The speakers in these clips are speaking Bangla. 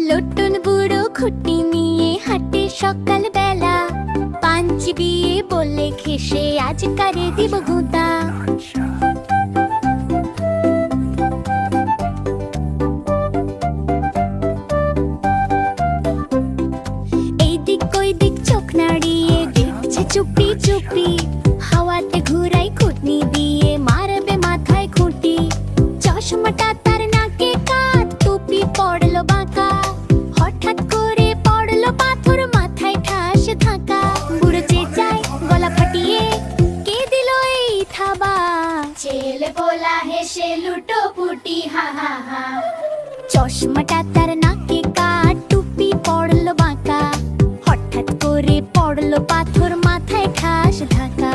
লোটন বুড়ো খুঁটি নিয়ে হাঁটে সকাল বেলা, পাঞ্চি বিয়ে বলে খেসে আজ কারে দিব গুঁতা। এইদিক ওইদিক চোখ নাড়িয়ে দেখছে চুপি চুপি, হাওয়াতে ঘুরাই খুঁটনি দিয়ে মারবে মাথায় খুঁটি। চশমাটা তার নাকে কাট, টুপি পড়লো বাঁকা, হঠাৎ করে পড়লো পাথর মাথায় ঠাস ধাক্কা। বুড়ো চেঁচায় গলা ফাটিয়ে, কে দিল এই থাবা? ছেলে পোলা হেসে লুটোপুটি হা হা হা। চশমাটা তার নাকে কাট, টুপি পড়লো বাঁকা, হঠাৎ করে পড়লো পাথর মাথায় ঠাস ধাক্কা।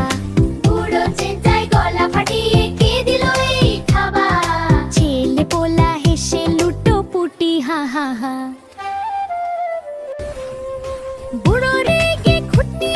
বুড়ো চেঁচায় গলা ফাটিয়ে, কে দিল এই থাবা? ছেলে পোলা হেসে লুটোপুটি হা হা হা। বুড়ো রেগে খুঁটনি